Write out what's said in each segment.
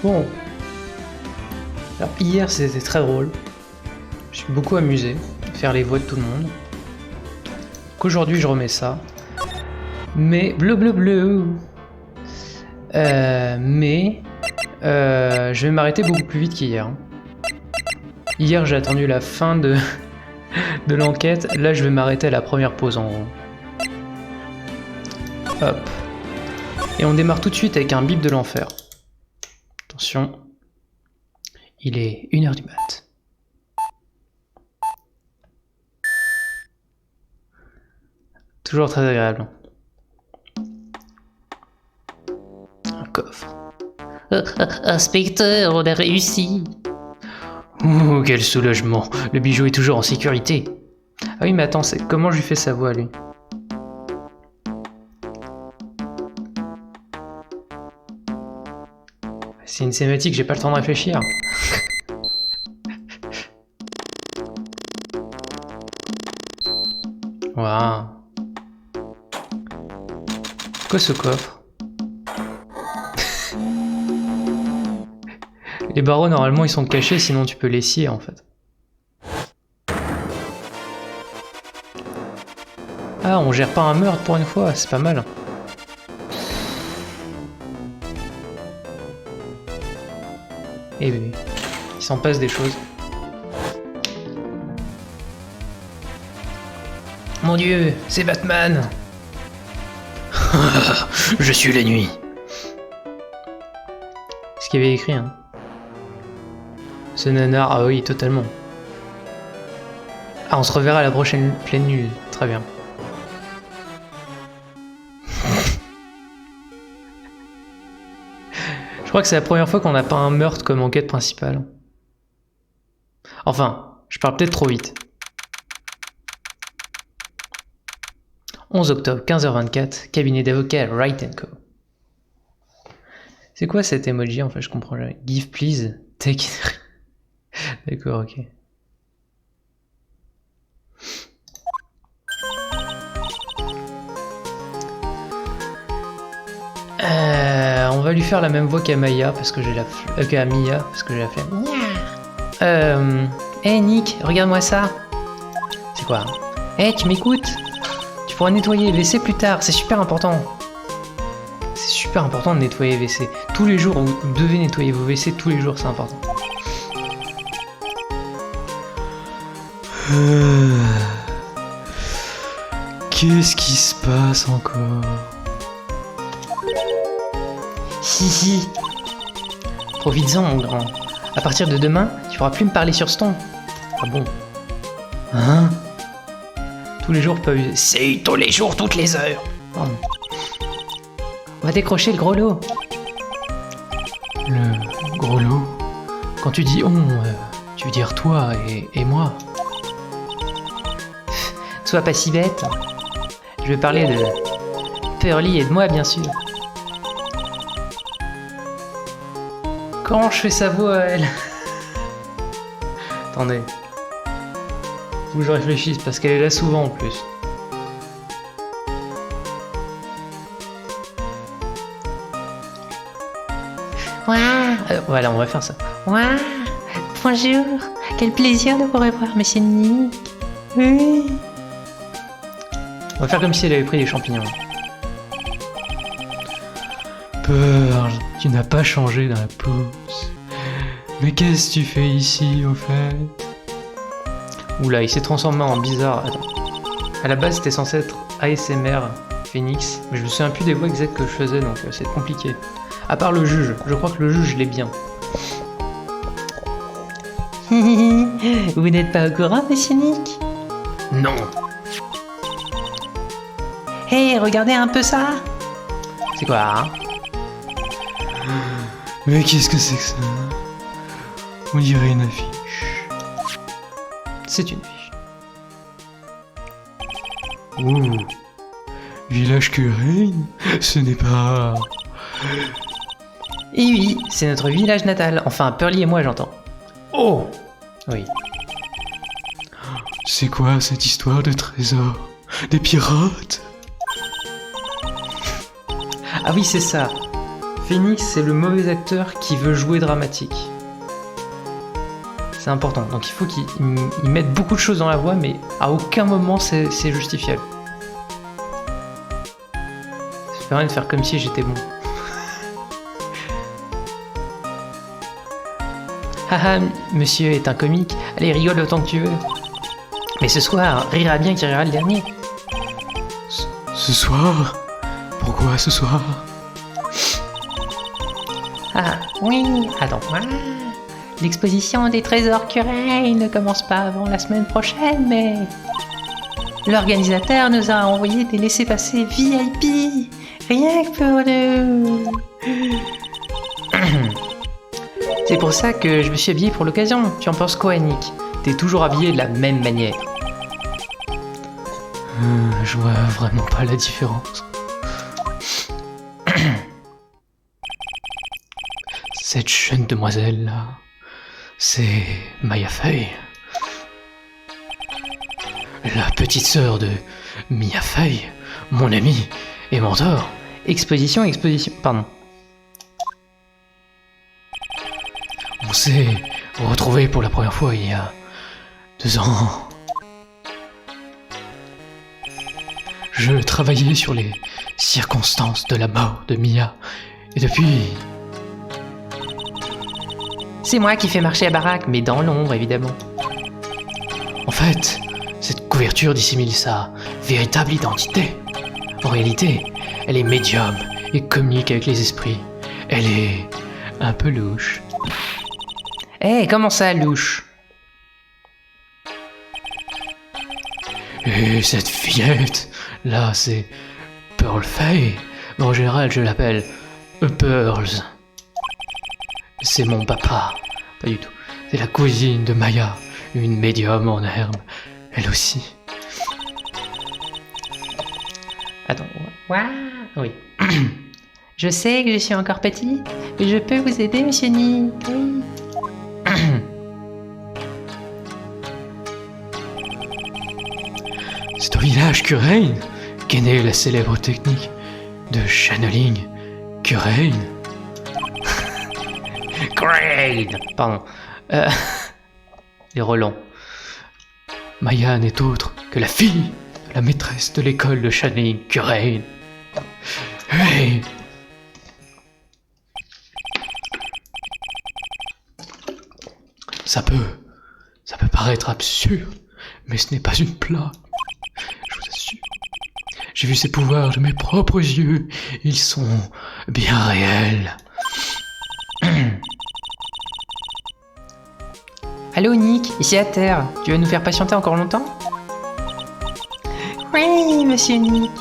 Bon. Alors, hier, c'était très drôle. Je suis beaucoup amusé à faire les voix de tout le monde. Qu'aujourd'hui, je remets ça. Mais... Bleu, bleu, bleu. Je vais m'arrêter beaucoup plus vite qu'hier. Hier, j'ai attendu la fin de l'enquête. Là, je vais m'arrêter à la première pause, en gros. Hop. Et on démarre tout de suite avec un bip de l'enfer. Attention. Il est 1h du mat. Toujours très agréable. Un coffre. Inspecteur, on a réussi. Ouh, quel soulagement. Le bijou est toujours en sécurité. Ah oui, mais attends, comment je lui fais sa voix, lui? C'est une cinématique, j'ai pas le temps de réfléchir. Waouh. Quoi ce coffre? Les barreaux, normalement, ils sont cachés, sinon tu peux les scier, en fait. Ah, on gère pas un meurtre pour une fois, c'est pas mal. Eh oui, il s'en passe des choses. Mon Dieu, c'est Batman! Je suis la nuit. Ce qu'il y avait écrit, hein. Ce nanar, ah oui, totalement. Ah, on se reverra à la prochaine pleine nuit, très bien. Je crois que c'est la première fois qu'on n'a pas un meurtre comme enquête principale. Enfin, je parle peut-être trop vite. 11 octobre, 15h24, cabinet d'avocat Wright & Co. C'est quoi cet emoji en fait, je comprends jamais. Give please, take it. D'accord, ok. On va lui faire la même voix qu'à Maya parce que j'ai la qu'à Mia parce que j'ai la flemme. Hey Nick, regarde-moi ça. C'est quoi? Hey, tu m'écoutes? Tu pourras nettoyer les WC plus tard, c'est super important. C'est super important de nettoyer les WC. Tous les jours, vous devez nettoyer vos WC tous les jours, c'est important. Qu'est-ce qui se passe encore? Hihi. Profites-en, mon grand. À partir de demain, tu pourras plus me parler sur ce ton. Ah bon? Hein? Tous les jours, pas eu. C'est tous les jours, toutes les heures. Pardon. On va décrocher le gros lot. Le gros lot? Quand tu dis on, tu veux dire toi et moi? Sois pas si bête. Je vais parler de Pearly et de moi, bien sûr. Comment je fais sa voix à elle? Attendez. Faut que je réfléchisse parce qu'elle est là souvent en plus. Ouah, Voilà, on va faire ça. ouah. Bonjour. Quel plaisir de vous revoir, monsieur Nick. Oui. On va faire comme si elle avait pris des champignons. Pearl, tu n'as pas changé dans la pause. Mais qu'est-ce que tu fais ici, au fait? Oula, il s'est transformé en bizarre. Attends. À la base, c'était censé être ASMR Phoenix, mais je me souviens plus des voix exactes que je faisais, donc c'est compliqué. À part le juge, je crois que le juge, je l'ai bien. Vous n'êtes pas au courant, monsieur Nick? Non. Hey, regardez un peu ça. C'est quoi, hein? Mais qu'est-ce que c'est que ça? On dirait une affiche. C'est une fiche. Oh, village Curraine? Ce n'est pas... Et oui, c'est notre village natal. Enfin, Pearly et moi, j'entends. Oh! Oui. C'est quoi cette histoire de trésor? Des pirates? Ah oui, c'est ça. Phoenix, c'est le mauvais acteur qui veut jouer dramatique. C'est important. Donc il faut qu'il mette beaucoup de choses dans la voix, mais à aucun moment c'est justifiable. Ça fait rien de faire comme si j'étais bon. Haha, monsieur est un comique. Allez, rigole autant que tu veux. Mais ce soir, rira bien qui rira le dernier. Ce soir? Pourquoi ce soir? Ah, oui, attends. Ah, l'exposition des trésors Cureil ne commence pas avant la semaine prochaine, mais l'organisateur nous a envoyé des laissez-passer VIP, rien que pour nous. C'est pour ça que je me suis habillé pour l'occasion. Tu en penses quoi, Nick? T'es toujours habillé de la même manière. Je vois vraiment pas la différence. Cette jeune demoiselle-là, c'est Maya Fey. La petite sœur de Mia Fey, mon amie et mentor. Exposition, pardon. On s'est retrouvés pour la première fois il y a 2 ans. Je travaillais sur les circonstances de la mort de Mia. Et depuis... C'est moi qui fais marcher la baraque, mais dans l'ombre, évidemment. En fait, cette couverture dissimule sa véritable identité. En réalité, elle est médium et communique avec les esprits. Elle est un peu louche. Eh, comment ça, louche? Et cette fillette, là, c'est Pearl Fey. Mais en général, je l'appelle Pearls. C'est mon papa. Pas du tout. C'est la cousine de Maya, une médium en herbe. Elle aussi. Attends, Waouh, oui. je sais que je suis encore petite, mais je peux vous aider, monsieur Nick. Oui. C'est au village Curain qu'est née la célèbre technique de channeling Curain. Great. Pardon. Les relents. Maya n'est autre que la fille de la maîtresse de l'école de channeling Curain. Hey. Ça peut paraître absurde, mais ce n'est pas une blague. Je vous assure. J'ai vu ces pouvoirs de mes propres yeux. Ils sont bien réels. Allô, Nick, ici à terre. Tu vas nous faire patienter encore longtemps? Oui, monsieur Nick.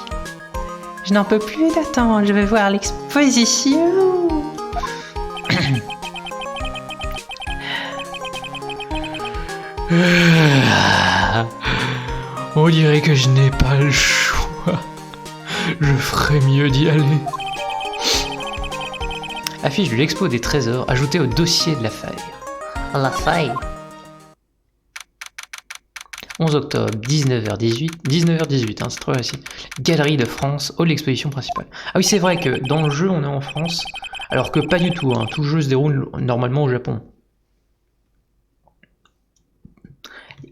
Je n'en peux plus d'attendre, je vais voir l'exposition. On dirait que je n'ai pas le choix. Je ferais mieux d'y aller. Affiche de l'expo des trésors ajoutée au dossier de la faille. La faille. 11 octobre, 19h18, hein, c'est trop facile. Galerie de France, hall d'exposition principale. Ah oui, c'est vrai que dans le jeu, on est en France, alors que pas du tout, hein, tout le jeu se déroule normalement au Japon.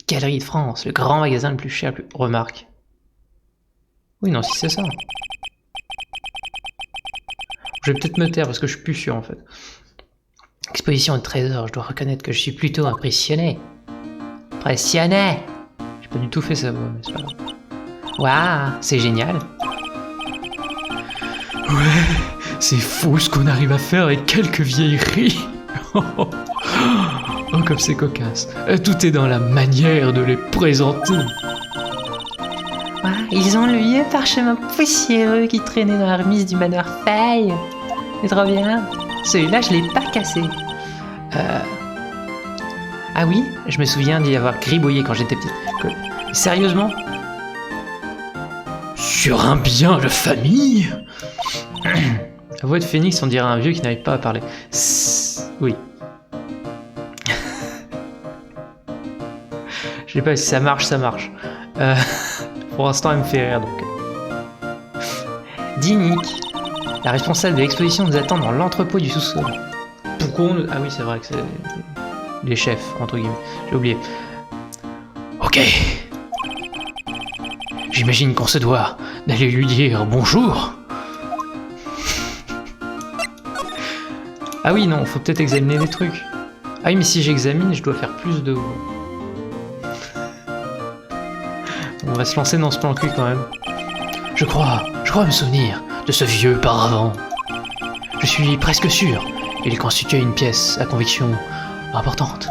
Galerie de France, le grand magasin le plus cher, remarque. Oui, non, si c'est ça. Je vais peut-être me taire parce que je suis plus sûr en fait. Exposition de trésors, je dois reconnaître que je suis plutôt impressionné. Impressionné! J'ai pas du tout fait ça, mais c'est pas grave. Waouh, c'est génial. Ouais, c'est fou ce qu'on arrive à faire avec quelques vieilleries. Oh, comme c'est cocasse. Tout est dans la manière de les présenter. Waouh, ils ont le vieux parchemin poussiéreux qui traînait dans la remise du manoir Faille. C'est trop bien. Celui-là, je l'ai pas cassé. Ah oui, je me souviens d'y avoir gribouillé quand j'étais petit. Sérieusement? Sur un bien de famille? La voix de Phoenix, on dirait un vieux qui n'arrive pas à parler. Oui. Je sais pas si ça marche, ça marche. Pour l'instant, elle me fait rire, donc. Dis Nick, La responsable de l'exposition nous attend dans l'entrepôt du sous-sol. Pourquoi on... Ah oui, c'est vrai que c'est les chefs, entre guillemets. J'ai oublié. Ok. J'imagine qu'on se doit d'aller lui dire bonjour. Ah oui, non, faut peut-être examiner les trucs. Ah oui, mais si j'examine, je dois faire plus de... On va se lancer dans ce plan cul quand même. Je crois me souvenir de ce vieux paravent. Je suis presque sûr qu'il constituait une pièce à conviction importante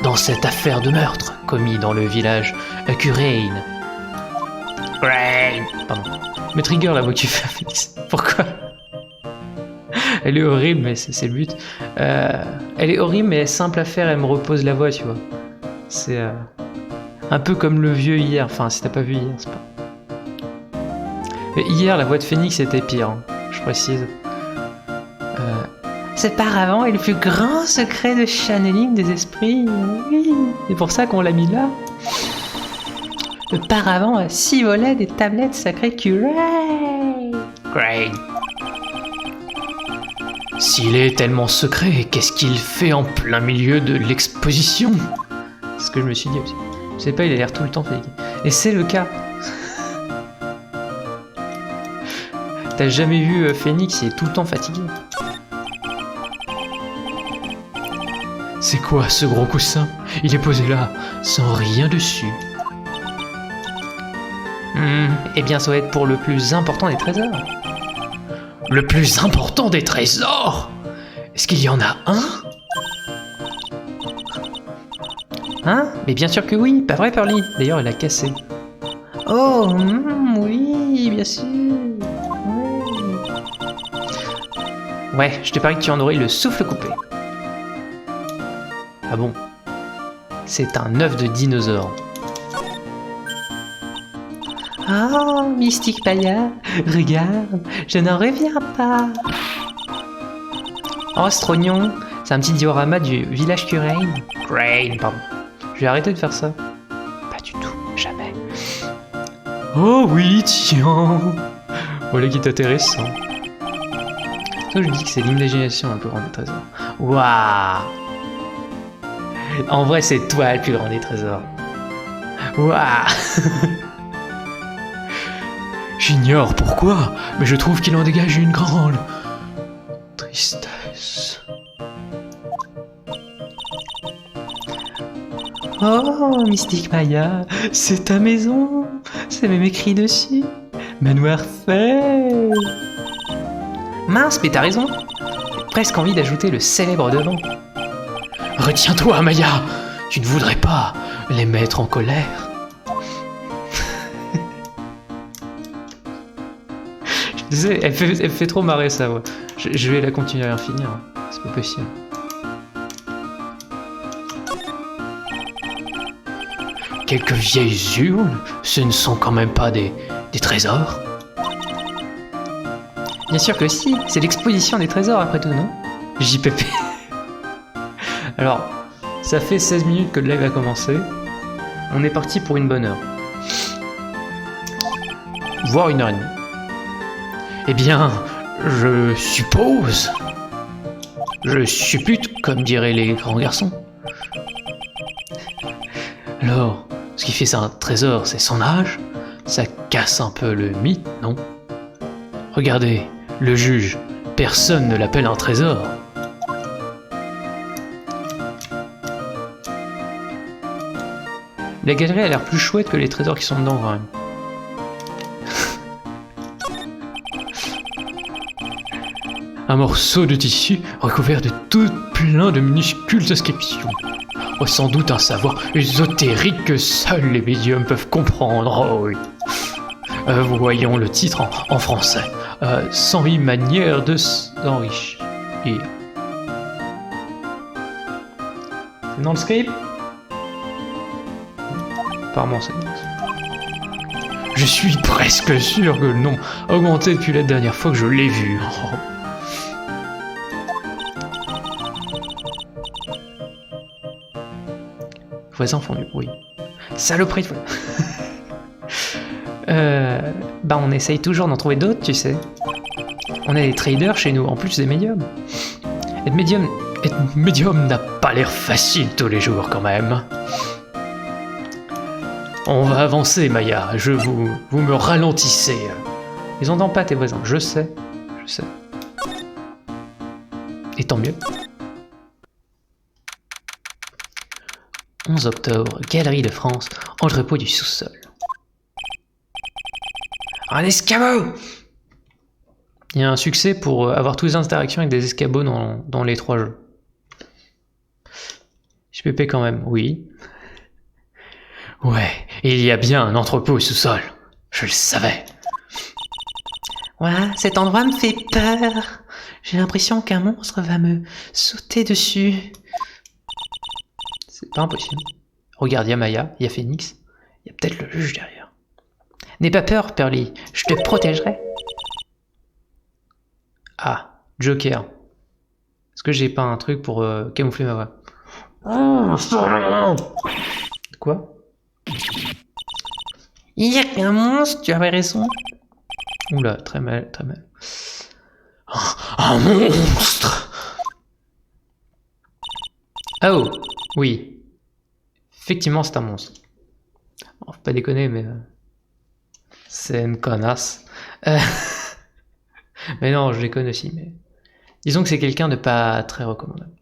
dans cette affaire de meurtre commis dans le village Curaine. Pardon. Mais trigger la voix que tu fais, Félix. Pourquoi? Elle est horrible, mais c'est le but. Elle est horrible, mais simple à faire, elle me repose la voix, tu vois. C'est un peu comme le vieux hier. Enfin, si t'as pas vu hier, c'est pas... Mais hier, la voix de Phoenix était pire, hein, je précise. Ce paravent est le plus grand secret de channeling des esprits. Oui, c'est pour ça qu'on l'a mis là. Le paravent a 6 volets des tablettes sacrées Curaine. S'il est tellement secret, qu'est-ce qu'il fait en plein milieu de l'exposition? C'est ce que je me suis dit aussi. Je sais pas, il a l'air tout le temps fatigué. Et c'est le cas. T'as jamais vu Phoenix, il est tout le temps fatigué. C'est quoi ce gros coussin? Il est posé là, sans rien dessus. Eh bien, ça va être pour le plus important des trésors. Le plus important des trésors? Est-ce qu'il y en a un? Hein? Mais bien sûr que oui, pas vrai, Pearly? D'ailleurs, elle a cassé. Oh, oui, bien sûr. Ouais, je te parie que tu en aurais le souffle coupé. Ah bon? C'est un œuf de dinosaure. Oh, Mystique Maya, regarde, je n'en reviens pas. Oh, Strognon, c'est un petit diorama du village Curaine. Curaine, pardon. Je vais arrêter de faire ça. Pas du tout, jamais. Oh oui, tiens. Voilà qui est intéressant. Toi, je dis que c'est l'imagination un peu grand des trésors. Waouh! En vrai, c'est toi le plus grand des trésors. Waouh! J'ignore pourquoi, mais je trouve qu'il en dégage une grande tristesse. Oh, Mystique Maya, c'est ta maison. C'est même écrit dessus. Manoir fait. Mince, mais t'as raison. J'ai presque envie d'ajouter le célèbre devant. Retiens-toi, Maya. Tu ne voudrais pas les mettre en colère. Je sais, elle fait trop marrer ça, ouais. Je vais la continuer à en finir. C'est pas possible. Quelques vieilles urnes, ce ne sont quand même pas des trésors? Bien sûr que si, c'est l'exposition des trésors après tout, non? JPP. Alors, ça fait 16 minutes que le live a commencé. On est parti pour une bonne heure. Voire 1h30. Eh bien, je suppose... Je suppute, comme diraient les grands garçons. Alors, ce qui fait un trésor, c'est son âge. Ça casse un peu le mythe, non? Regardez, le juge, personne ne l'appelle un trésor. La galerie a l'air plus chouette que les trésors qui sont dedans, quand même. Un morceau de tissu recouvert de tout plein de minuscules inscriptions. Oh, sans doute un savoir ésotérique que seuls les médiums peuvent comprendre. Oh oui. Voyons le titre en français. 108 manières de s'enrichir. C'est dans le script? Apparemment, c'est... Je suis presque sûr que le nom a augmenté depuis la dernière fois que je l'ai vu. Oh. Voisins font du bruit. Saloperie de voix. Bah on essaye toujours d'en trouver d'autres, tu sais. On a des traders chez nous, en plus des médiums. Être médium n'a pas l'air facile tous les jours quand même. On va avancer, Maya. Vous me ralentissez. Ils entendent pas tes voisins, je sais. Et tant mieux. 11 octobre, Galerie de France, entrepôt du sous-sol. Un escabeau! Il y a un succès pour avoir toutes les interactions avec des escabeaux dans les 3 jeux. JPP quand même, oui. Ouais, il y a bien un entrepôt au sous-sol. Je le savais. Ouah, cet endroit me fait peur. J'ai l'impression qu'un monstre va me sauter dessus. C'est pas impossible. Regarde, il y a Maya, il y a Phoenix, il y a peut-être le juge derrière. N'aie pas peur, Pearly, je te protégerai. Ah, Joker. Est-ce que j'ai pas un truc pour camoufler ma voix? Quoi? Il y a qu'un monstre, tu avais raison. Oula, très mal, très mal. Un monstre! Oh, oui. Effectivement, c'est un monstre. Bon, faut pas déconner, mais... c'est une connasse. Mais non, je les connais aussi, mais... Disons que c'est quelqu'un de pas très recommandable.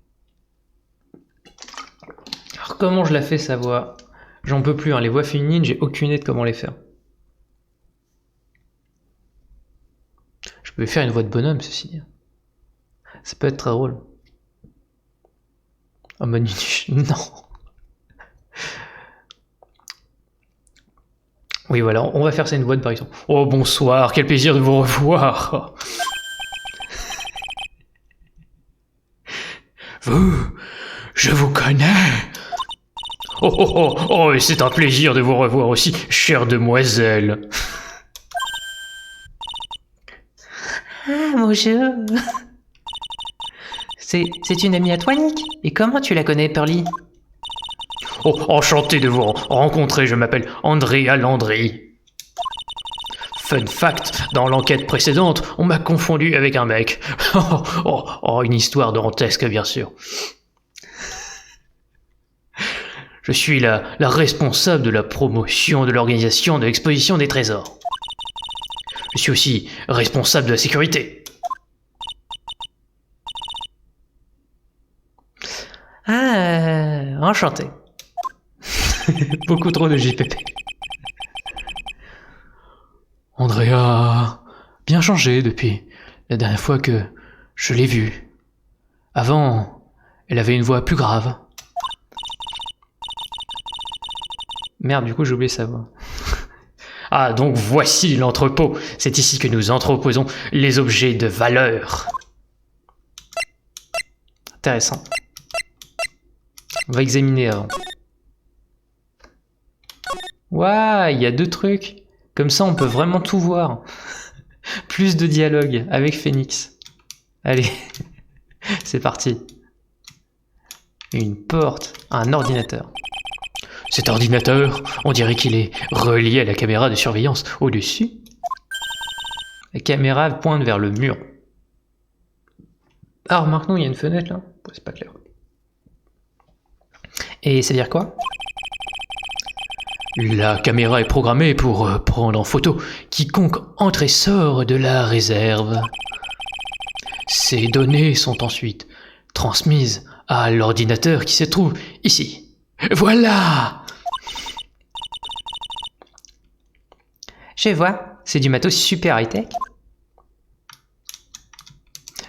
Alors, comment je la fais, sa voix? J'en peux plus, hein. Les voix féminines, j'ai aucune idée de comment les faire. Je peux faire une voix de bonhomme, ceci dit. Ça peut être très drôle. Oh, Manu, non. Oui, voilà, on va faire ça une voix de par exemple. Oh, bonsoir, quel plaisir de vous revoir. Je vous connais. Oh, et c'est un plaisir de vous revoir aussi, chère demoiselle. Ah, bonjour. C'est une amie à toi, Nick? Et comment tu la connais, Pearly? Oh, enchanté de vous rencontrer, je m'appelle Andrea Landry. Fun fact, dans l'enquête précédente, on m'a confondu avec un mec. Une histoire dantesque, bien sûr. Je suis la responsable de la promotion de l'organisation de l'exposition des trésors. Je suis aussi responsable de la sécurité. Enchanté. Beaucoup trop de JPP. Andrea a bien changé depuis la dernière fois que je l'ai vue. Avant, elle avait une voix plus grave. Merde, du coup j'ai oublié sa voix. Ah, donc voici l'entrepôt. C'est ici que nous entreposons les objets de valeur. Intéressant. On va examiner avant. Waouh, il y a 2 trucs. Comme ça, on peut vraiment tout voir. Plus de dialogue avec Phoenix. Allez, c'est parti. Une porte, un ordinateur. Cet ordinateur, on dirait qu'il est relié à la caméra de surveillance au-dessus. La caméra pointe vers le mur. Ah, remarque-nous, il y a une fenêtre là. C'est pas clair. Et ça veut dire quoi? La caméra est programmée pour prendre en photo quiconque entre et sort de la réserve. Ces données sont ensuite transmises à l'ordinateur qui se trouve ici. Voilà! Je vois, c'est du matos super high-tech.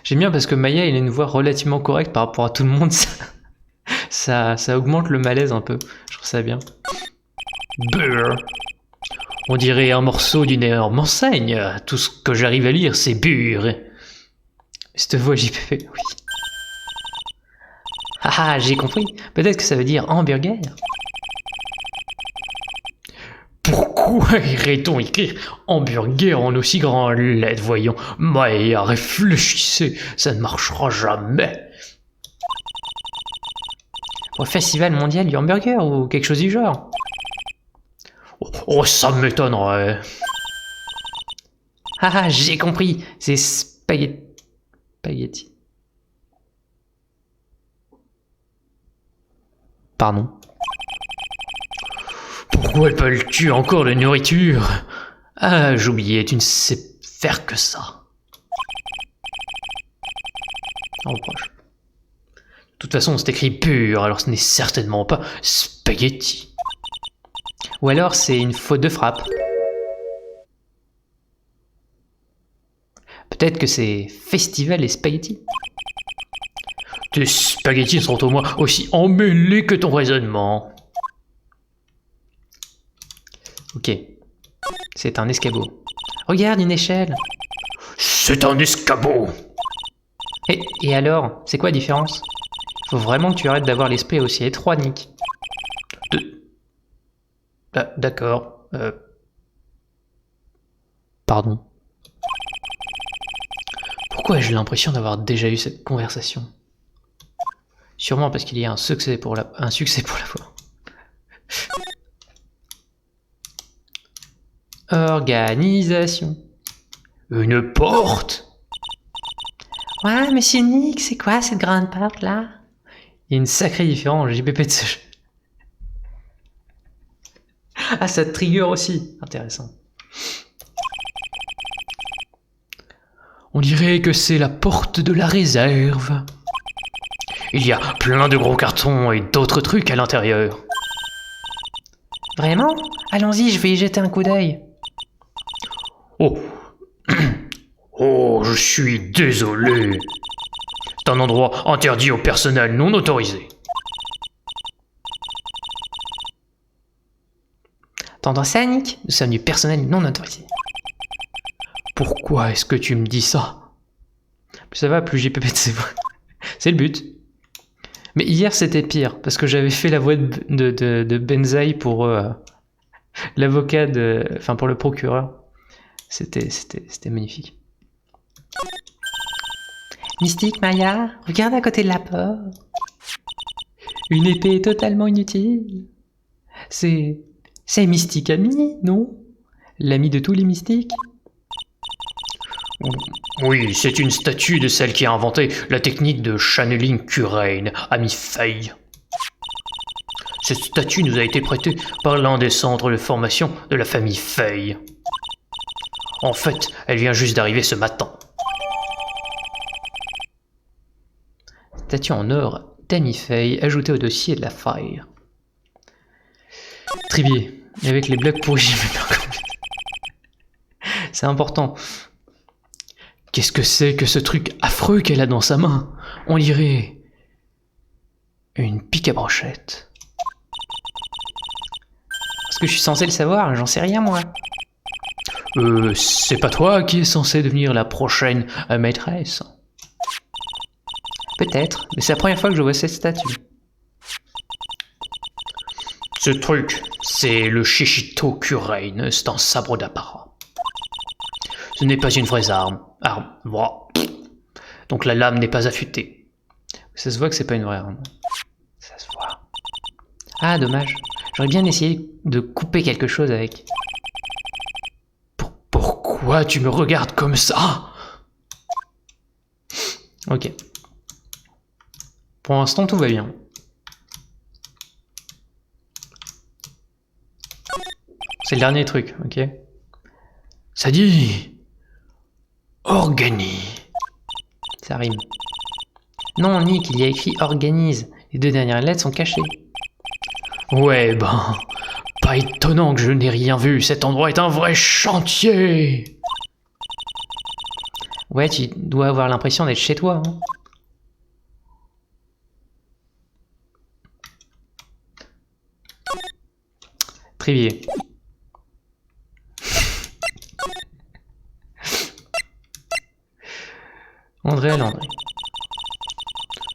J'aime bien parce que Maya, il a une voix relativement correcte par rapport à tout le monde. Ça augmente le malaise un peu. Je trouve ça bien. Burr. On dirait un morceau d'une énorme enseigne. Tout ce que j'arrive à lire, c'est Burr. Cette voix JPP, oui. Ah, j'ai compris. Peut-être que ça veut dire hamburger. Pourquoi irait-on écrire hamburger en aussi grande lettres, voyons? Maya, réfléchissez, ça ne marchera jamais. Au festival mondial du hamburger ou quelque chose du genre. Oh, ça m'étonnerait. Ah, j'ai compris. C'est Spaghetti. Pardon. Pourquoi appelles-tu encore de nourriture? Ah, j'oubliais, tu ne sais faire que ça. On reproche. De toute façon, c'est écrit pur, alors ce n'est certainement pas spaghetti. Ou alors c'est une faute de frappe. Peut-être que c'est Festival et Spaghetti. Tes spaghettis sont au moins aussi emmêlés que ton raisonnement. Ok. C'est un escabeau. Regarde, une échelle. C'est un escabeau. Et alors, c'est quoi la différence? Faut vraiment que tu arrêtes d'avoir l'esprit aussi étroit, Nick. D'accord. Pardon. Pourquoi j'ai l'impression d'avoir déjà eu cette conversation? Sûrement parce qu'il y a un succès pour la fois. Organisation. Une porte? Ouais, monsieur Nick, c'est quoi cette grande porte là? Il y a une sacrée différence, JPP de ce jeu. Ah, ça te trigger aussi. Intéressant. On dirait que c'est la porte de la réserve. Il y a plein de gros cartons et d'autres trucs à l'intérieur. Vraiment? Allons-y, je vais y jeter un coup d'œil. Oh. Oh, je suis désolé. C'est un endroit interdit au personnel non autorisé. T'entends ça, Nick? Nous sommes du personnel non autorisé. Pourquoi est-ce que tu me dis ça? Plus ça va, plus JPP de ses voix. C'est le but. Mais hier c'était pire, parce que j'avais fait la voix de Benzaï pour l'avocat enfin pour le procureur. C'était magnifique. Mystique, Maya, regarde à côté de la porte. Une épée totalement inutile. C'est Mystique Ami, non? L'ami de tous les mystiques? Oui, c'est une statue de celle qui a inventé la technique de channeling Curain, Ami Faye. Cette statue nous a été prêtée par l'un des centres de formation de la famille Faye. En fait, elle vient juste d'arriver ce matin. Statue en or d'Ami Faye ajoutée au dossier de la faille. Trivier. Et avec les blagues pourries, j'ai même pas compris. C'est important. Qu'est-ce que c'est que ce truc affreux qu'elle a dans sa main? On dirait une pique à brochette. Parce que je suis censé le savoir, j'en sais rien moi. C'est pas toi qui es censé devenir la prochaine maîtresse? Peut-être, mais c'est la première fois que je vois cette statue. Ce truc, c'est le Shishito Curain, c'est un sabre d'apparat. Ce n'est pas une vraie arme. Donc la lame n'est pas affûtée. Ça se voit que c'est pas une vraie arme. Ça se voit. Ah, dommage. J'aurais bien essayé de couper quelque chose avec. Pourquoi tu me regardes comme ça? Ok. Pour l'instant, tout va bien. C'est le dernier truc, ok? Ça dit... Organi. Ça rime. Non, Nick, il y a écrit organise. Les deux dernières lettres sont cachées. Ouais, ben... Pas étonnant que je n'ai rien vu. Cet endroit est un vrai chantier. Ouais, tu dois avoir l'impression d'être chez toi, hein. Trivier. André.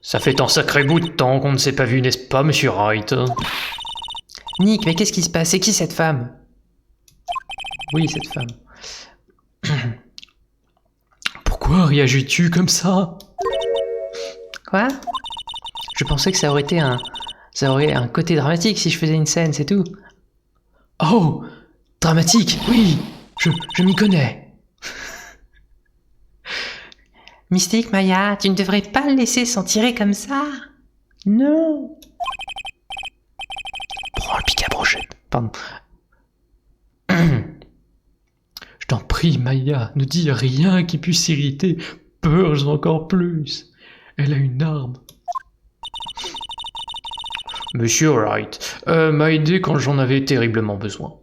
Ça fait un sacré bout de temps qu'on ne s'est pas vu, n'est-ce pas, monsieur Wright? Nick, mais qu'est-ce qui se passe? C'est qui cette femme? Oui, cette femme. Pourquoi réagis-tu comme ça? Quoi? Je pensais que ça aurait un côté dramatique si je faisais une scène, c'est tout. Oh, dramatique, oui, je m'y connais. Mystique, Maya, tu ne devrais pas le laisser s'en tirer comme ça. Non. Prends le pic à brochette. Pardon. Je t'en prie, Maya, ne dis rien qui puisse irriter Pearls encore plus. Elle a une arme. Monsieur Wright m'a aidé quand j'en avais terriblement besoin.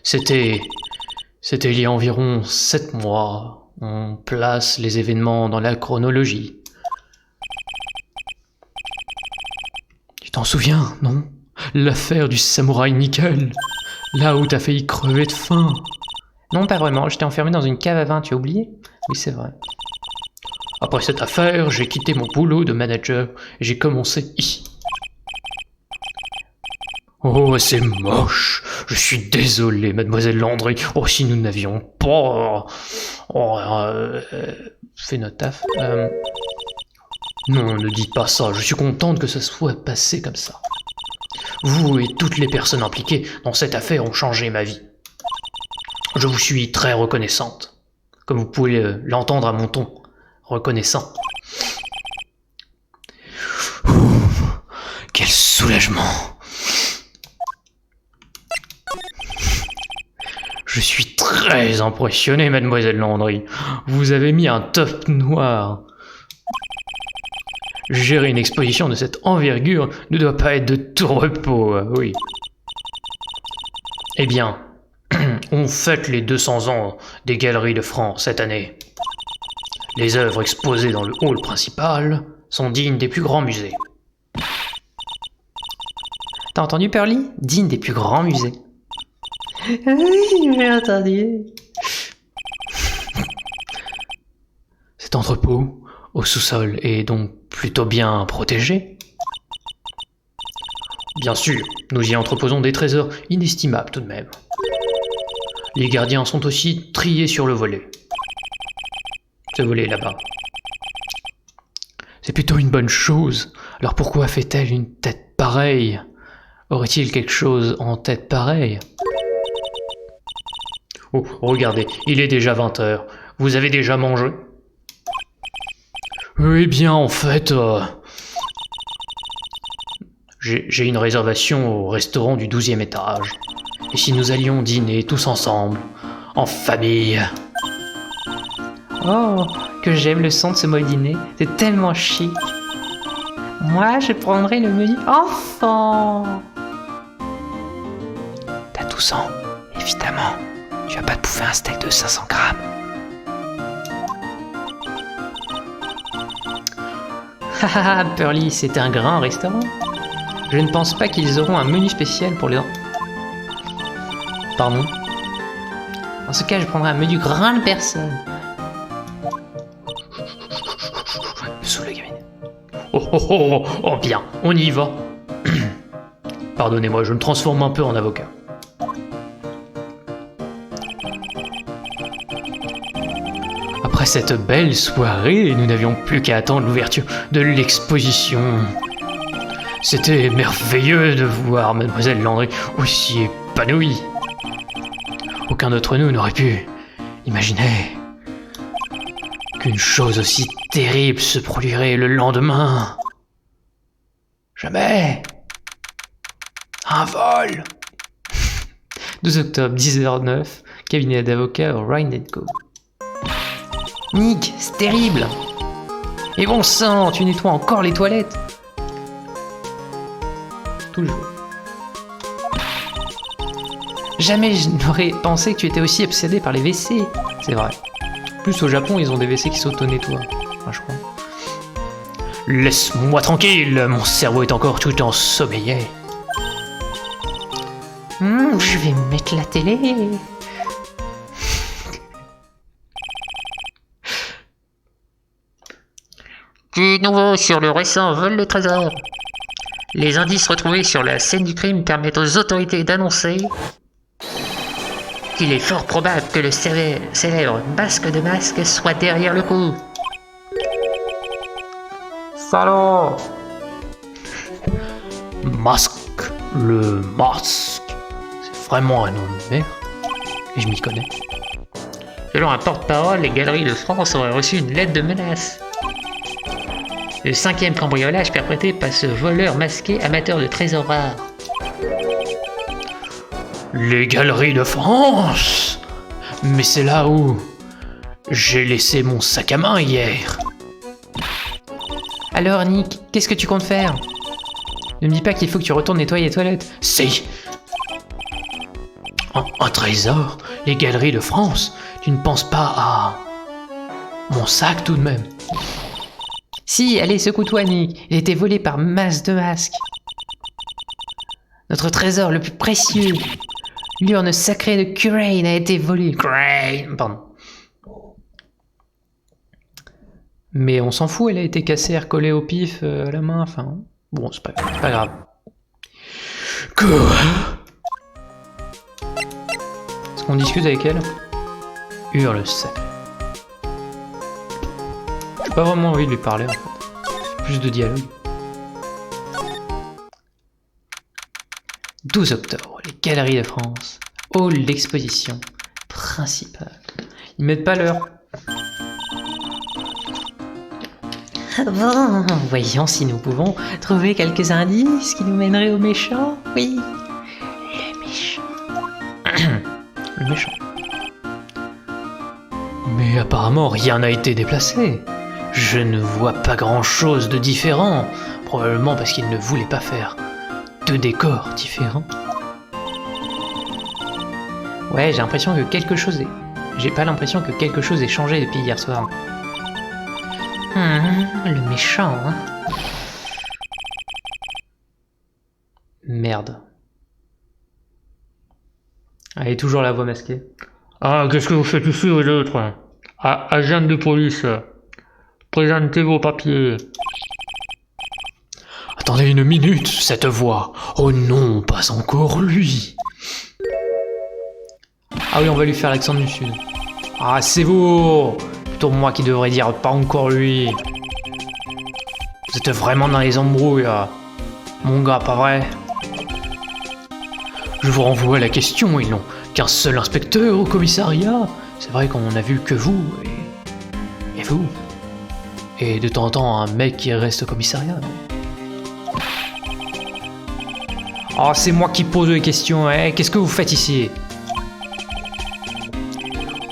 C'était il y a environ 7 mois. On place les événements dans la chronologie. Tu t'en souviens, non? L'affaire du samouraï Nickel. Là où t'as failli crever de faim. Non, pas vraiment. J'étais enfermé dans une cave à vin, tu as oublié? Oui, c'est vrai. Après cette affaire, j'ai quitté mon boulot de manager et j'ai commencé ici. Oh, c'est moche. Je suis désolé, mademoiselle Landry. Oh, si nous n'avions pas... Fais notre taf. Non, ne dites pas ça. Je suis contente que ça soit passé comme ça. Vous et toutes les personnes impliquées dans cette affaire ont changé ma vie. Je vous suis très reconnaissante. Comme vous pouvez l'entendre à mon ton. Reconnaissant. Quel soulagement. Je suis très impressionné, mademoiselle Landry. Vous avez mis un top noir. Gérer une exposition de cette envergure ne doit pas être de tout repos, oui. Eh bien, on fête les 200 ans des Galeries de France cette année. Les œuvres exposées dans le hall principal sont dignes des plus grands musées. T'as entendu, Pearly? Digne des plus grands musées. Oui, j'ai entendu. Cet entrepôt, au sous-sol, est donc plutôt bien protégé. Bien sûr, nous y entreposons des trésors inestimables tout de même. Les gardiens sont aussi triés sur le volet. Ce volet là-bas. C'est plutôt une bonne chose. Alors pourquoi fait-elle une tête pareille? Aurait-il quelque chose en tête pareille? Oh, regardez, il est déjà 20h. Vous avez déjà mangé? Eh bien, en fait... J'ai une réservation au restaurant du 12e étage. Et si nous allions dîner tous ensemble, en famille? Oh, que j'aime le son de ce mot dîner. C'est tellement chic. Moi, je prendrais le menu enfant. T'as 12 ans, évidemment. Tu vas pas te bouffer un steak de 500 grammes. Haha, Pearly, c'est un grand restaurant. Je ne pense pas qu'ils auront un menu spécial pour les... Pardon. En ce cas, je prendrai un menu grande personne. Sous la gamine. Oh, bien, on y va. Pardonnez-moi, je me transforme un peu en avocat. Après cette belle soirée, nous n'avions plus qu'à attendre l'ouverture de l'exposition. C'était merveilleux de voir mademoiselle Landry aussi épanouie. Aucun d'entre nous n'aurait pu imaginer qu'une chose aussi terrible se produirait le lendemain. Jamais. Un vol. 12 octobre, 10h09, cabinet d'avocat au Ryan & Co. Nick, c'est terrible. Et bon sang, tu nettoies encore les toilettes. Toujours. Jamais je n'aurais pensé que tu étais aussi obsédé par les WC. C'est vrai. En plus, au Japon, ils ont des WC qui s'auto-nettoient. Enfin, je crois. Laisse-moi tranquille, mon cerveau est encore tout ensommeillé. Je vais mettre la télé. Du nouveau sur le récent vol de trésor. Les indices retrouvés sur la scène du crime permettent aux autorités d'annoncer qu'il est fort probable que le célèbre masque de masque soit derrière le coup. Salaud. Masque, le masque. C'est vraiment un nom de merde. Et je m'y connais. Selon un porte-parole, les Galeries de France auraient reçu une lettre de menace. Le 5e cambriolage perpétré par ce voleur masqué amateur de trésors rares. Les Galeries de France? Mais c'est là où j'ai laissé mon sac à main hier. Alors, Nick, qu'est-ce que tu comptes faire? Ne me dis pas qu'il faut que tu retournes nettoyer les toilettes. Si. Un trésor? Les Galeries de France? Tu ne penses pas à... mon sac tout de même? Si, allez, secoue-toi, Nick. Il a été volé par masse de masques. Notre trésor le plus précieux, l'urne sacrée de Crane, a été volée. Crane, pardon. Mais on s'en fout, elle a été cassée, recollée au pif à la main, enfin... Bon, c'est pas grave. Quoi? Est-ce qu'on discute avec elle? Hurle sacré. J'ai pas vraiment envie de lui parler, en fait. Plus de dialogue. 12 octobre, les Galeries de France. Hall d'exposition principale. Ils mettent pas l'heure. Bon, voyons si nous pouvons trouver quelques indices qui nous mèneraient au méchant. Oui, le méchant. Le méchant. Mais apparemment rien n'a été déplacé. Je ne vois pas grand-chose de différent. Probablement parce qu'il ne voulait pas faire deux décors différents. Ouais, j'ai l'impression que quelque chose est... J'ai pas l'impression que quelque chose ait changé depuis hier soir. Le méchant, hein. Merde. Allez, toujours la voix masquée. Ah, qu'est-ce que vous faites ici, vous autres? Agent de police, présentez vos papiers. Attendez une minute, cette voix. Oh non, pas encore lui. Ah oui, on va lui faire l'accent du sud. Ah, c'est vous! Plutôt moi qui devrais dire pas encore lui. Vous êtes vraiment dans les embrouilles, là. Mon gars, pas vrai? Je vous renvoie à la question, ils n'ont qu'un seul inspecteur au commissariat. C'est vrai qu'on a vu que vous et vous. Et de temps en temps un mec qui reste au commissariat. Oh, c'est moi qui pose les questions, hein. Qu'est-ce que vous faites ici?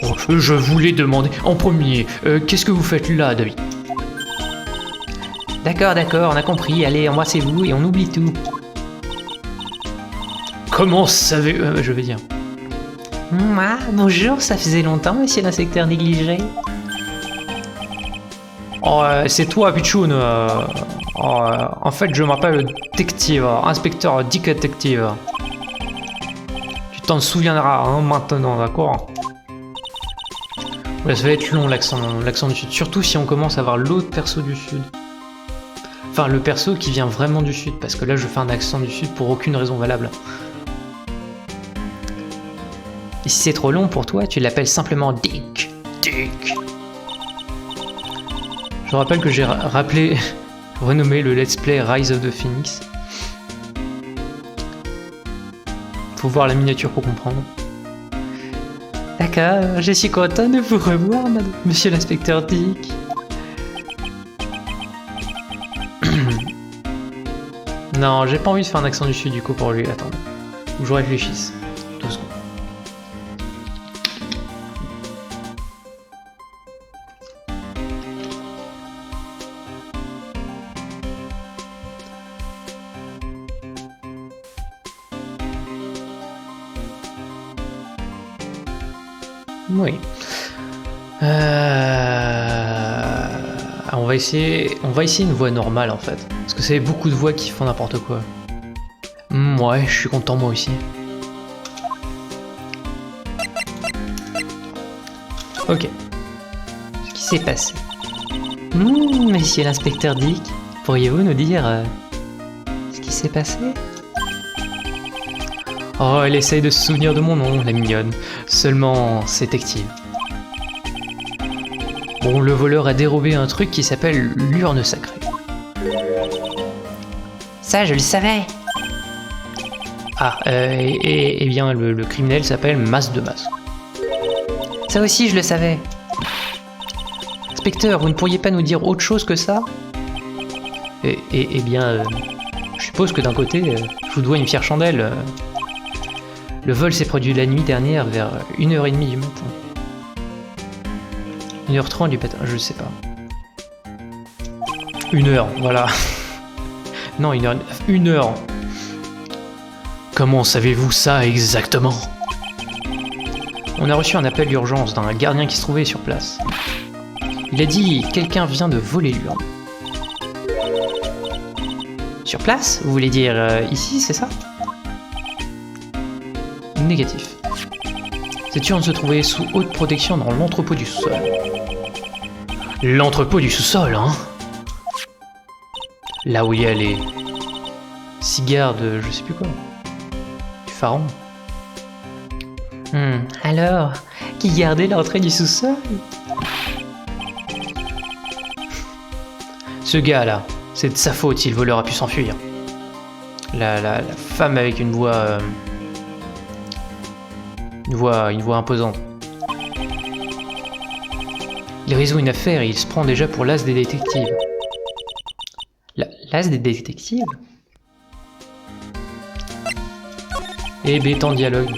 Oh, je voulais demander en premier, qu'est-ce que vous faites là, David? D'accord, on a compris. Allez, embrassez-vous et on oublie tout. Comment savez... je vais dire. Ah, bonjour, ça faisait longtemps, monsieur l'inspecteur négligé. Oh, c'est toi, Pichoun. En fait, je m'appelle détective, inspecteur Dick Détective. Tu t'en souviendras hein, maintenant, d'accord? Ouais, ça va être long l'accent du sud, surtout si on commence à voir l'autre perso du sud. Enfin, le perso qui vient vraiment du sud, parce que là, je fais un accent du sud pour aucune raison valable. Et si c'est trop long pour toi, tu l'appelles simplement Dick. Dick. Je rappelle que j'ai renommé le let's play Rise of the Phoenix. Faut voir la miniature pour comprendre. D'accord, je suis content de vous revoir, monsieur l'inspecteur Dick. Non, j'ai pas envie de faire un accent du sud du coup pour lui. Attends, faut que je réfléchisse. 2 secondes. Oui. On va essayer une voix normale en fait. Parce que c'est beaucoup de voix qui font n'importe quoi. Ouais, je suis content moi aussi. Ok. Ce qui s'est passé. Monsieur l'inspecteur Dick, pourriez-vous nous dire ce qui s'est passé? Oh, elle essaye de se souvenir de mon nom, la mignonne. Seulement, c'est détective. Bon, le voleur a dérobé un truc qui s'appelle l'urne sacrée. Ça, je le savais. Ah, et bien, le criminel s'appelle Masse de Masse. Ça aussi, je le savais. Inspecteur, vous ne pourriez pas nous dire autre chose que ça? Eh bien, je suppose que d'un côté, je vous dois une fière chandelle. Le vol s'est produit la nuit dernière vers 1h30 du matin. 1h30 du matin, je sais pas. 1h, voilà. Non, 1h. 1h. Comment savez-vous ça exactement? On a reçu un appel d'urgence d'un gardien qui se trouvait sur place. Il a dit « Quelqu'un vient de voler l'urne ». Sur place? Vous voulez dire ici, c'est ça? Négatif. Cette urne se trouvait sous haute protection dans l'entrepôt du sous-sol. L'entrepôt du sous-sol, hein? Là où il y a les cigares de je sais plus quoi. Du pharaon. Alors, qui gardait l'entrée du sous-sol? Ce gars-là, c'est de sa faute si le voleur a pu s'enfuir. La femme avec une voix... Une voix imposante. Il résout une affaire et il se prend déjà pour l'as des détectives. L'as des détectives? Et bêtant dialogue.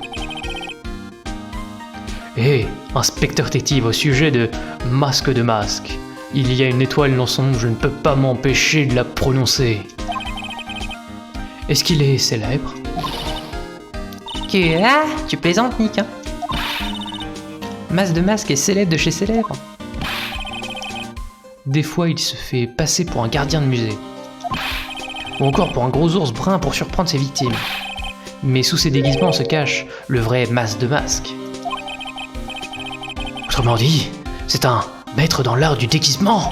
Hé, inspecteur détective au sujet de Masque de Masque. Il y a une étoile dans son nom, je ne peux pas m'empêcher de la prononcer. Est-ce qu'il est célèbre? Tu plaisantes, Nick, hein? Masque de Masque est célèbre de chez célèbre. Des fois, il se fait passer pour un gardien de musée. Ou encore pour un gros ours brun pour surprendre ses victimes. Mais sous ces déguisements se cache le vrai Masque de Masque. Autrement dit, c'est un maître dans l'art du déguisement.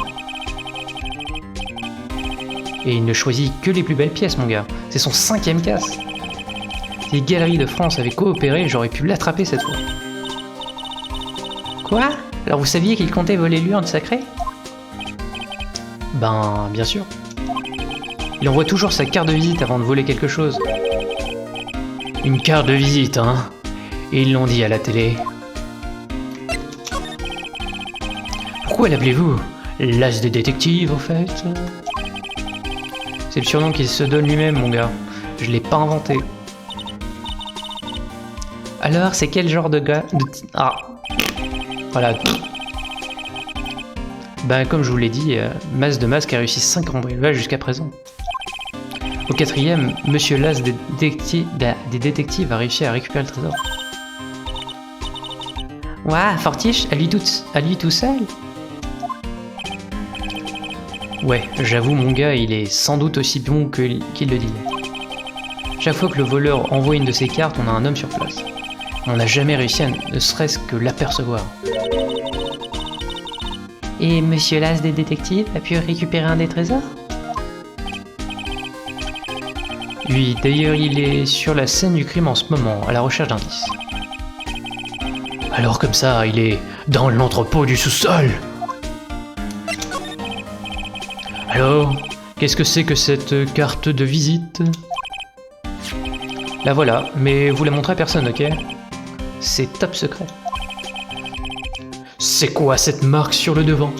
Et il ne choisit que les plus belles pièces, mon gars. C'est son 5e casse. Si les galeries de France avaient coopéré, j'aurais pu l'attraper cette fois. Quoi? Alors vous saviez qu'il comptait voler l'urne sacrée? Ben, bien sûr. Il envoie toujours sa carte de visite avant de voler quelque chose. Une carte de visite, hein? Et ils l'ont dit à la télé. Pourquoi l'appelez-vous l'as des détectives, au fait? C'est le surnom qu'il se donne lui-même, mon gars. Je l'ai pas inventé. Alors, c'est quel genre de gars Ah. Voilà. Ben, comme je vous l'ai dit, Masque de Masque a réussi 5 cambriolages jusqu'à présent. Au 4e, Monsieur Las des détectives a réussi à récupérer le trésor. Ouah, Fortiche, à lui tout seul? Ouais, j'avoue, mon gars, il est sans doute aussi bon qu'il le dit. Chaque fois que le voleur envoie une de ses cartes, on a un homme sur place. On n'a jamais réussi à ne serait-ce que l'apercevoir. Et Monsieur Las des détectives a pu récupérer un des trésors? Oui, d'ailleurs, il est sur la scène du crime en ce moment, à la recherche d'indices. Alors comme ça, il est dans l'entrepôt du sous-sol. Alors, qu'est-ce que c'est que cette carte de visite? La voilà, mais vous la montrez à personne, ok? C'est top secret. C'est quoi cette marque sur le devant?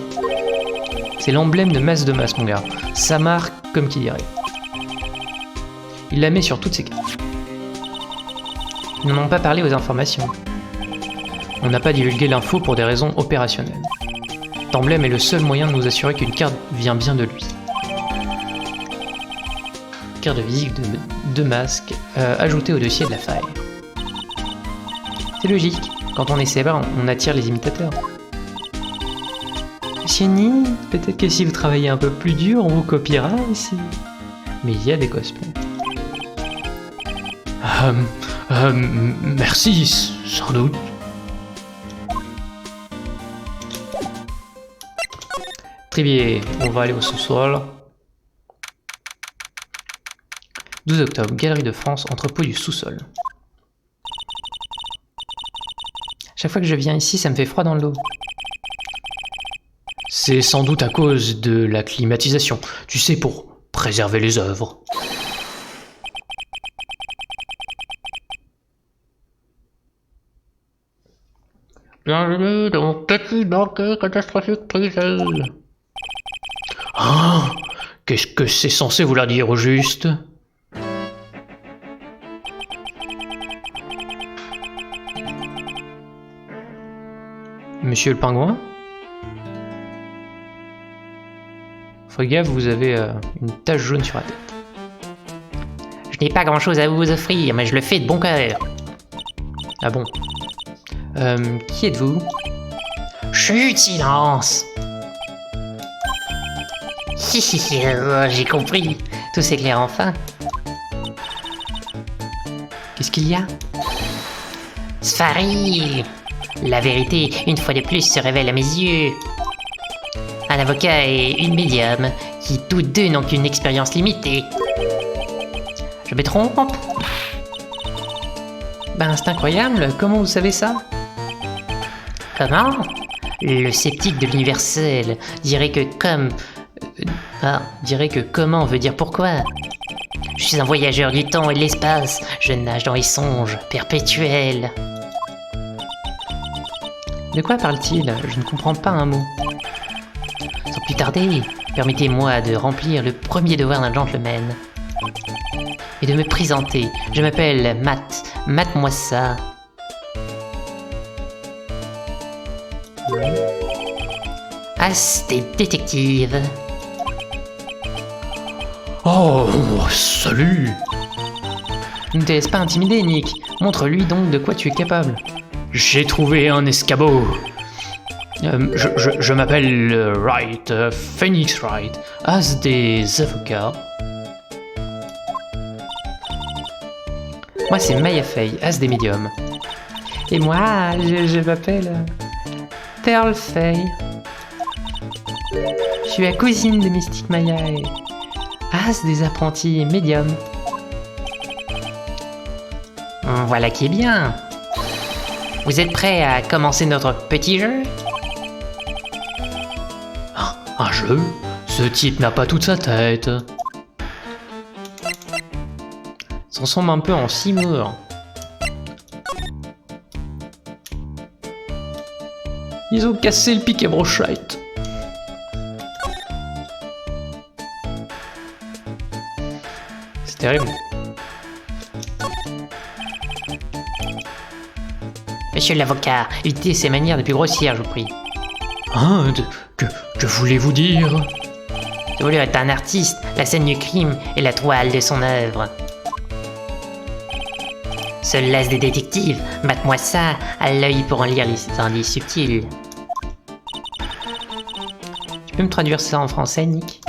C'est l'emblème de Masque de Masque, mon gars. Sa marque, comme qui dirait. Il la met sur toutes ses cartes. Ils n'en ont pas parlé aux informations. On n'a pas divulgué l'info pour des raisons opérationnelles. Cet emblème est le seul moyen de nous assurer qu'une carte vient bien de lui. Carte de visite de Masque, ajoutée au dossier de la faille. C'est logique. Quand on est célèbre, on attire les imitateurs. Monsieur Ni, peut-être que si vous travaillez un peu plus dur, on vous copiera aussi. Mais il y a des cosplays. Merci, sans doute. Trivier, on va aller au sous-sol. 12 octobre, Galerie de France, entrepôt du sous-sol. Chaque fois que je viens ici, ça me fait froid dans le dos. C'est sans doute à cause de la climatisation, tu sais, pour préserver les œuvres. Bienvenue dans mon petit banquet catastrophique privé. Ah, qu'est-ce que c'est censé vouloir dire au juste? Monsieur le pingouin? Faites gaffe, vous avez une tache jaune sur la tête. Je n'ai pas grand-chose à vous offrir, mais je le fais de bon cœur. Ah bon? Qui êtes-vous? Chut, silence. J'ai compris. Tout s'éclaire enfin. Qu'est-ce qu'il y a? Sfari. La vérité, une fois de plus, se révèle à mes yeux. Un avocat et une médium, qui toutes deux n'ont qu'une expérience limitée. Je me trompe? Ben c'est incroyable, comment vous savez ça? Comment? Le sceptique de l'universel dirait que comme... dirait que comment veut dire pourquoi? Je suis un voyageur du temps et de l'espace. Je nage dans les songes perpétuels. De quoi parle-t-il? Je ne comprends pas un mot. Sans plus tarder, permettez-moi de remplir le premier devoir d'un gentleman. Et de me présenter. Je m'appelle Matt. Mate-moi ça. As des détectives. Oh, salut! Ne te laisse pas intimider, Nick. Montre-lui donc de quoi tu es capable. J'ai trouvé un escabeau. Je m'appelle Wright, Phoenix Wright, as des avocats. Moi, c'est Maya Fey, as des médiums. Et moi, je m'appelle Pearl Fey. Je suis la cousine de Mystique Maya et as des apprentis médiums. Voilà qui est bien. Vous êtes prêts à commencer notre petit jeu? Un jeu? Ce type n'a pas toute sa tête. Ça ressemble un peu en Seymour. Ils ont cassé le piquet brochette. C'est terrible. Monsieur l'avocat, évitez ces manières les plus grossières, je vous prie. Hein? Que voulez-vous dire? Je voulais être un artiste, la scène du crime est la toile de son œuvre. Seul l'as des détectives, mate-moi ça, à l'œil pour en lire les indices subtils. Tu peux me traduire ça en français, Nick?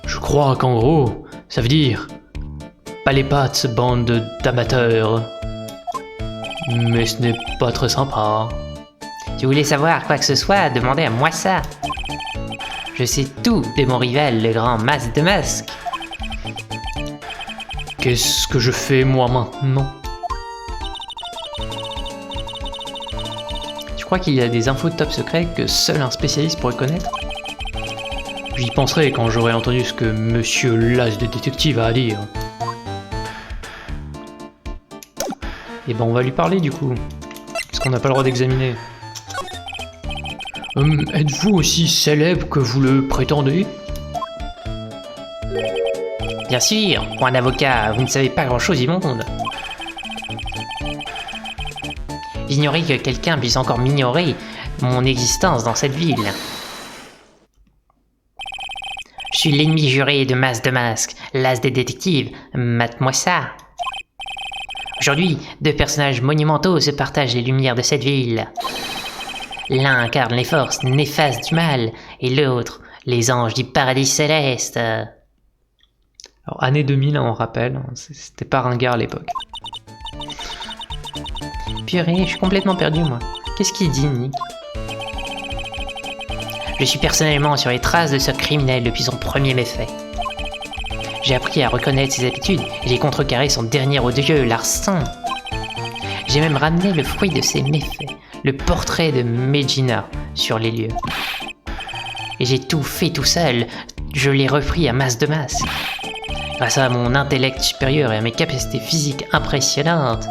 Je crois qu'en gros, ça veut dire pas les pattes, bande d'amateurs. Mais ce n'est pas très sympa. Si vous voulez savoir quoi que ce soit, demandez à moi ça. Je sais tout de mon rival, le grand Masque de Masque. Qu'est-ce que je fais moi maintenant? Tu crois qu'il y a des infos de top secret que seul un spécialiste pourrait connaître? J'y penserai quand j'aurai entendu ce que Monsieur l'as de détective a à dire. Eh ben on va lui parler du coup. Parce qu'on n'a pas le droit d'examiner. Êtes-vous aussi célèbre que vous le prétendez? Bien sûr, pour un avocat, vous ne savez pas grand-chose du monde. J'ignorais que quelqu'un puisse encore m'ignorer mon existence dans cette ville. Je suis l'ennemi juré de Masque de Masque, l'as des détectives, mate-moi ça. Aujourd'hui, deux personnages monumentaux se partagent les lumières de cette ville. L'un incarne les forces néfastes du mal, et l'autre, les anges du paradis céleste. Alors, année 2000, on rappelle, hein, c'était pas ringard à l'époque. Purée, je suis complètement perdu, moi. Qu'est-ce qu'il dit, Nick? Je suis personnellement sur les traces de ce criminel depuis son premier méfait. J'ai appris à reconnaître ses habitudes et j'ai contrecarré son dernier odieux larcin. J'ai même ramené le fruit de ses méfaits, le portrait de Megina, sur les lieux. Et j'ai tout fait tout seul, je l'ai repris à Masque de Masque. Grâce à mon intellect supérieur et à mes capacités physiques impressionnantes.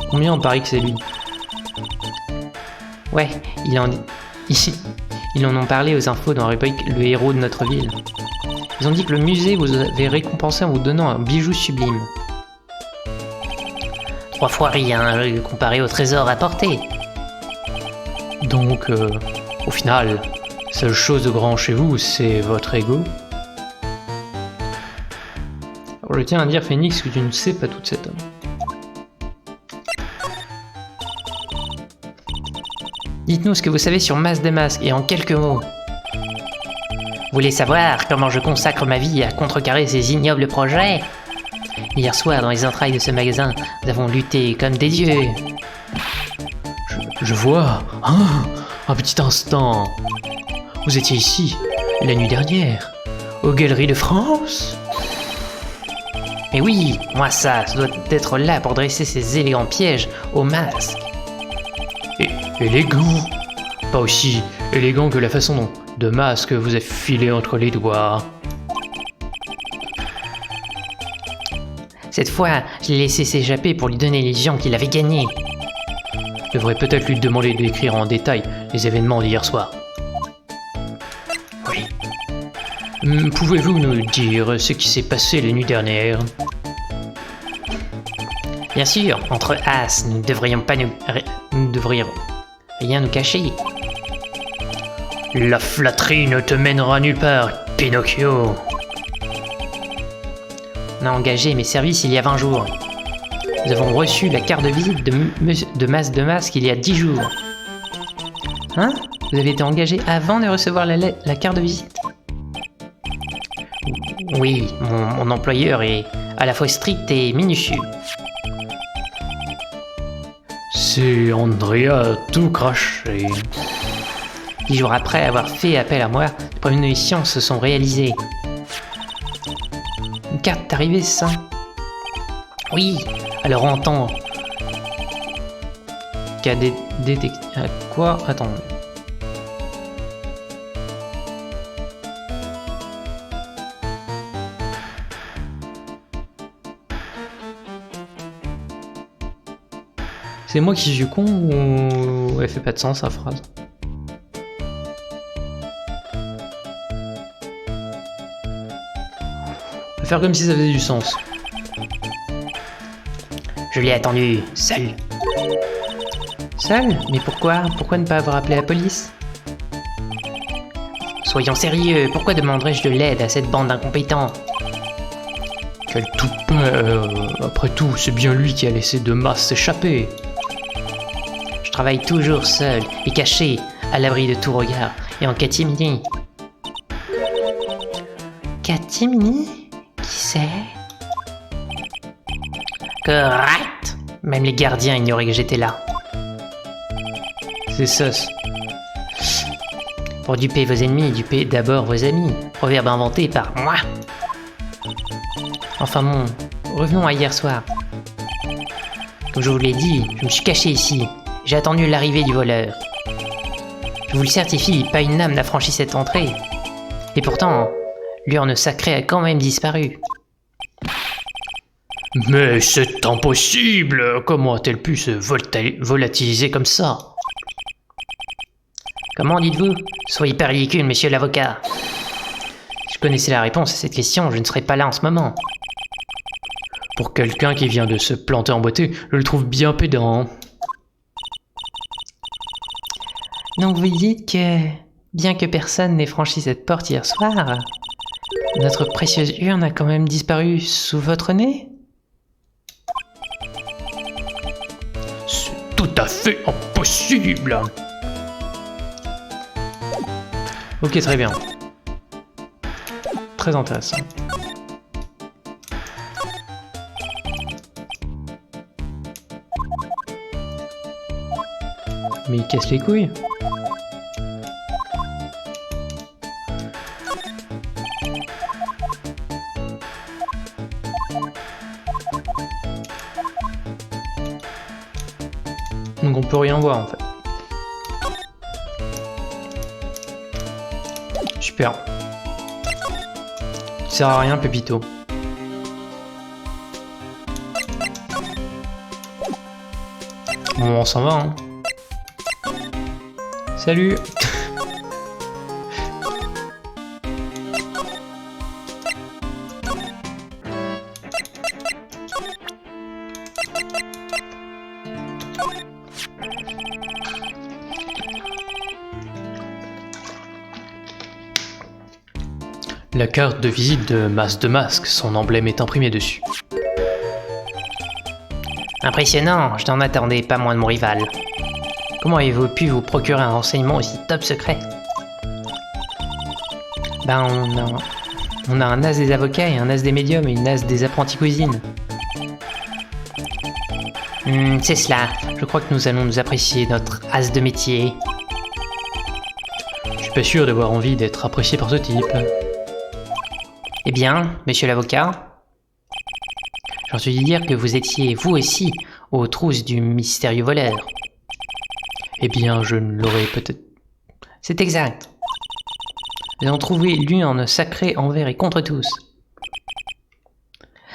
Combien on parie que c'est lui? Ouais, ils en ont parlé aux infos dans la rubrique Le héros de notre ville. Ils ont dit que le musée vous avait récompensé en vous donnant un bijou sublime. 3 fois rien comparé au trésor apporté. Donc, au final, seule chose de grand chez vous, c'est votre ego. Alors, je tiens à dire, Phoenix, que tu ne sais pas tout de cet homme. Dites-nous ce que vous savez sur Mas de Masque et en quelques mots. Vous voulez savoir comment je consacre ma vie à contrecarrer ces ignobles projets? Hier soir, dans les entrailles de ce magasin, nous avons lutté comme des dieux. Je vois. Ah, un petit instant. Vous étiez ici, la nuit dernière, aux Galeries de France? Mais oui, moi ça doit être là pour dresser ces élégants pièges aux masques. Élégant. Pas aussi élégant que la façon dont de masque vous a filé entre les doigts. Cette fois, je l'ai laissé s'échapper pour lui donner l'illusion qu'il avait gagné. Je devrais peut-être lui demander d'écrire en détail les événements d'hier soir. Oui. Pouvez-vous nous dire ce qui s'est passé la nuit dernière? Bien sûr, entre as, nous ne devrions rien nous cacher. La flatterie ne te mènera nulle part, Pinocchio. On a engagé mes services il y a 20 jours. Nous avons reçu la carte de visite de Mas de Masque il y a 10 jours. Hein? Vous avez été engagé avant de recevoir la carte de visite? Oui, mon employeur est à la fois strict et minutieux. C'est Andrea a tout craché. 10 jours après avoir fait appel à moi, les prémonitions se sont réalisées. Une carte est arrivée, c'est ça? Oui, alors on entend qu'à détecté... Quoi? Attends. C'est moi qui suis con ou elle fait pas de sens, sa phrase? On va faire comme si ça faisait du sens. Je l'ai attendu, seul. Seul? Mais pourquoi? Pourquoi ne pas avoir appelé la police? Soyons sérieux, pourquoi demanderais-je de l'aide à cette bande d'incompétents? Quel toupet. Après tout, c'est bien lui qui a laissé de Mas s'échapper. Je travaille toujours seul et caché, à l'abri de tout regard, et en catimini. Catimini? Qui c'est? Correct! Même les gardiens ignoraient que j'étais là. C'est ça. Pour duper vos ennemis, dupez d'abord vos amis. Proverbe inventé par moi. Enfin bon, revenons à hier soir. Comme je vous l'ai dit, je me suis caché ici. J'ai attendu l'arrivée du voleur. Je vous le certifie, pas une âme n'a franchi cette entrée. Et pourtant, l'urne sacrée a quand même disparu. Mais c'est impossible! Comment a-t-elle pu se volatiliser comme ça? Comment dites-vous? Soyez pas ridicule, monsieur l'avocat. Si je connaissais la réponse à cette question, je ne serais pas là en ce moment. Pour quelqu'un qui vient de se planter en beauté, je le trouve bien pédant. Donc vous dites que, bien que personne n'ait franchi cette porte hier soir, notre précieuse urne a quand même disparu sous votre nez? C'est tout à fait impossible! Ok, très bien. Très intéressant. Mais il casse les couilles. Donc on peut rien voir en fait. Super. Tu sers à rien, Pépito. Bon, on s'en va, hein. Salut. La carte de visite de Masque, son emblème est imprimé dessus. Impressionnant, je n'en attendais pas moins de mon rival. Comment avez-vous pu vous procurer un renseignement aussi top secret? Ben, on a un as des avocats et un as des médiums et une as des apprentis cuisines. C'est cela, je crois que nous allons nous apprécier notre as de métier. Je suis pas sûr d'avoir envie d'être apprécié par ce type. Eh bien, monsieur l'avocat, j'en suis dû dire que vous étiez, vous aussi, aux trousses du mystérieux voleur. Eh bien, je ne l'aurais peut-être... C'est exact. Nous avons trouvé l'urne sacrée envers et contre tous.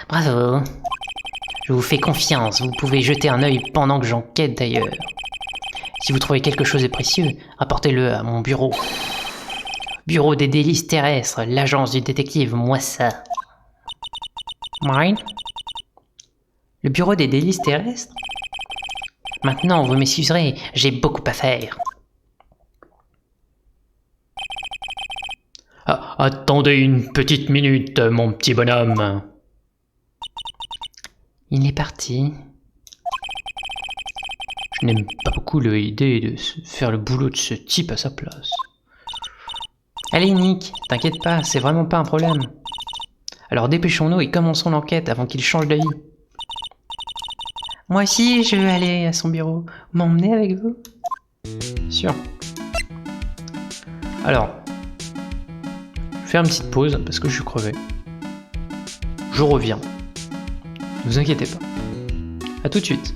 Bravo. Je vous fais confiance, vous pouvez jeter un œil pendant que j'enquête d'ailleurs. Si vous trouvez quelque chose de précieux, rapportez-le à mon bureau. Bureau des délices terrestres, l'agence du détective, moi ça. Mine? Le bureau des délices terrestres? Maintenant, vous m'excuserez, j'ai beaucoup à faire. Ah, attendez une petite minute, mon petit bonhomme. Il est parti. Je n'aime pas beaucoup l'idée de faire le boulot de ce type à sa place. Allez Nick, t'inquiète pas, c'est vraiment pas un problème. Alors dépêchons-nous et commençons l'enquête avant qu'il change d'avis. Moi aussi, je veux aller à son bureau. M'emmener avec vous? Sûr. Alors, je vais faire une petite pause parce que je suis crevé. Je reviens. Ne vous inquiétez pas. À tout de suite.